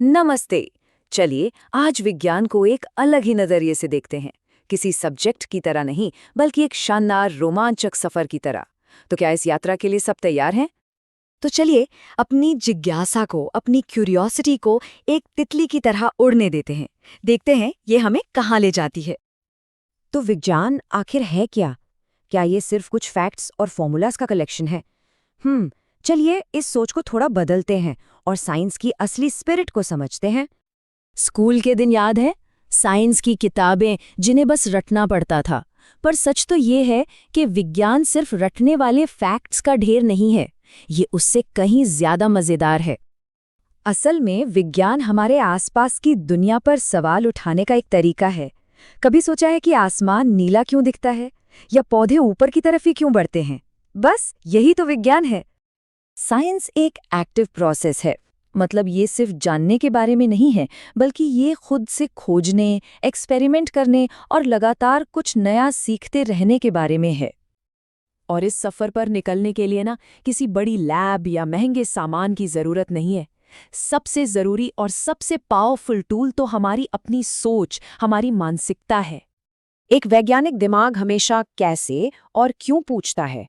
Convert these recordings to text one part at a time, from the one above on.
नमस्ते। चलिए आज विज्ञान को एक अलग ही नजरिए से देखते हैं। किसी सब्जेक्ट की तरह नहीं, बल्कि एक शानदार रोमांचक सफर की तरह। तो क्या इस यात्रा के लिए सब तैयार हैं? तो चलिए अपनी जिज्ञासा को, अपनी क्यूरियोसिटी को एक तितली की तरह उड़ने देते हैं। देखते हैं ये हमें कहाँ ले जाती है। तो विज्ञान आखिर है क्या? क्या ये सिर्फ कुछ फैक्ट्स और फॉर्मूलाज का कलेक्शन है? चलिए इस सोच को थोड़ा बदलते हैं और साइंस की असली स्पिरिट को समझते हैं। स्कूल के दिन याद है? साइंस की किताबें जिन्हें बस रटना पड़ता था। पर सच तो ये है कि विज्ञान सिर्फ रटने वाले फैक्ट्स का ढेर नहीं है, ये उससे कहीं ज्यादा मजेदार है। असल में विज्ञान हमारे आसपास की दुनिया पर सवाल उठाने का एक तरीका है। कभी सोचा है कि आसमान नीला क्यों दिखता है, या पौधे ऊपर की तरफ ही क्यों बढ़ते हैं? बस यही तो विज्ञान है। साइंस एक एक्टिव प्रोसेस है। मतलब ये सिर्फ जानने के बारे में नहीं है, बल्कि ये खुद से खोजने, एक्सपेरिमेंट करने और लगातार कुछ नया सीखते रहने के बारे में है। और इस सफर पर निकलने के लिए किसी बड़ी लैब या महंगे सामान की जरूरत नहीं है। सबसे जरूरी और सबसे पावरफुल टूल तो हमारी अपनी सोच, हमारी मानसिकता है। एक वैज्ञानिक दिमाग हमेशा कैसे और क्यों पूछता है।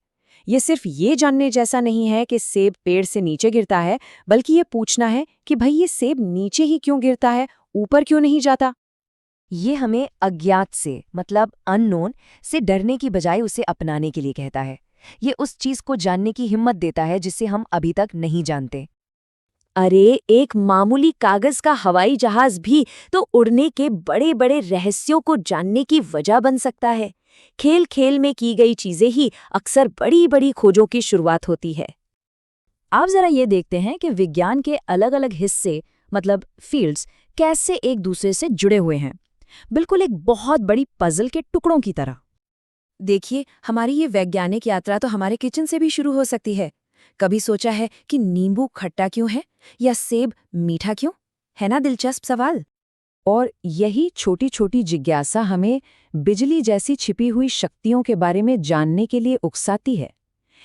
ये सिर्फ ये जानने जैसा नहीं है कि सेब पेड़ से नीचे गिरता है, बल्कि ये पूछना है कि भाई ये सेब नीचे ही क्यों गिरता है, ऊपर क्यों नहीं जाता। ये हमें अज्ञात से, मतलब अननोन से डरने की बजाय उसे अपनाने के लिए कहता है। ये उस चीज को जानने की हिम्मत देता है जिसे हम अभी तक नहीं जानते। अरे एक मामूली कागज का हवाई जहाज भी तो उड़ने के बड़े बड़े रहस्यों को जानने की वजह बन सकता है। खेल खेल में की गई चीजें ही अक्सर बड़ी बड़ी खोजों की शुरुआत होती है। आप जरा ये देखते हैं कि विज्ञान के अलग अलग हिस्से, मतलब फील्ड्स, कैसे एक दूसरे से जुड़े हुए हैं, बिल्कुल एक बहुत बड़ी पजल के टुकड़ों की तरह। देखिए, हमारी ये वैज्ञानिक यात्रा तो हमारे किचन से भी शुरू हो सकती है। कभी सोचा है कि नींबू खट्टा क्यों है, या सेब मीठा क्यों? है ना दिलचस्प सवाल। और यही छोटी छोटी जिज्ञासा हमें बिजली जैसी छिपी हुई शक्तियों के बारे में जानने के लिए उकसाती है।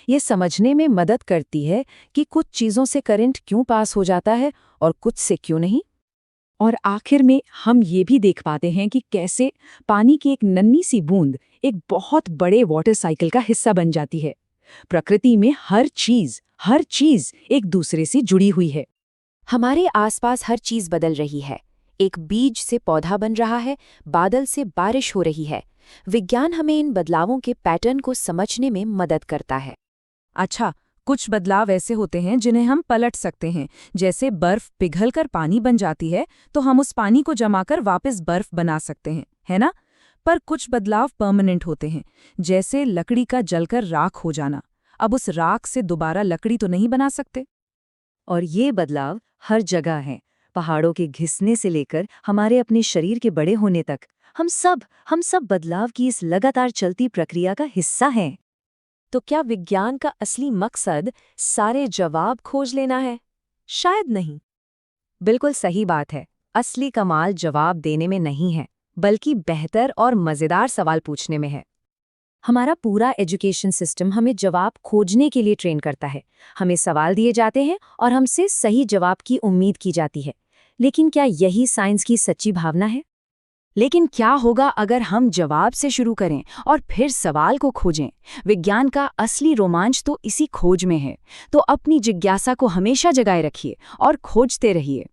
ये समझने में मदद करती है कि कुछ चीज़ों से करंट क्यों पास हो जाता है और कुछ से क्यों नहीं। और आखिर में हम ये भी देख पाते हैं कि कैसे पानी की एक नन्ही सी बूंद एक बहुत बड़े वाटर साइकिल का हिस्सा बन जाती है। प्रकृति में हर चीज एक दूसरे से जुड़ी हुई है। हमारे आसपास हर चीज बदल रही है। एक बीज से पौधा बन रहा है, बादल से बारिश हो रही है। विज्ञान हमें इन बदलावों के पैटर्न को समझने में मदद करता है। अच्छा, कुछ बदलाव ऐसे होते हैं जिन्हें हम पलट सकते हैं। जैसे बर्फ पिघलकर पानी बन जाती है, तो हम उस पानी को जमाकर वापस बर्फ बना सकते हैं, है ना? पर कुछ बदलाव परमानेंट होते हैं, जैसे लकड़ी का जलकर राख हो जाना। अब उस राख से दोबारा लकड़ी तो नहीं बना सकते। और ये बदलाव हर जगह हैं। पहाड़ों के घिसने से लेकर हमारे अपने शरीर के बड़े होने तक हम सब बदलाव की इस लगातार चलती प्रक्रिया का हिस्सा हैं। तो क्या विज्ञान का असली मकसद सारे जवाब खोज लेना है? शायद नहीं। बिल्कुल सही बात है। असली कमाल जवाब देने में नहीं है, बल्कि बेहतर और मजेदार सवाल पूछने में है। हमारा पूरा एजुकेशन सिस्टम हमें जवाब खोजने के लिए ट्रेन करता है। हमें सवाल दिए जाते हैं और हमसे सही जवाब की उम्मीद की जाती है। लेकिन क्या यही साइंस की सच्ची भावना है? लेकिन क्या होगा अगर हम जवाब से शुरू करें और फिर सवाल को खोजें? विज्ञान का असली रोमांच तो इसी खोज में है। तो अपनी जिज्ञासा को हमेशा जगाए रखिए और खोजते रहिए।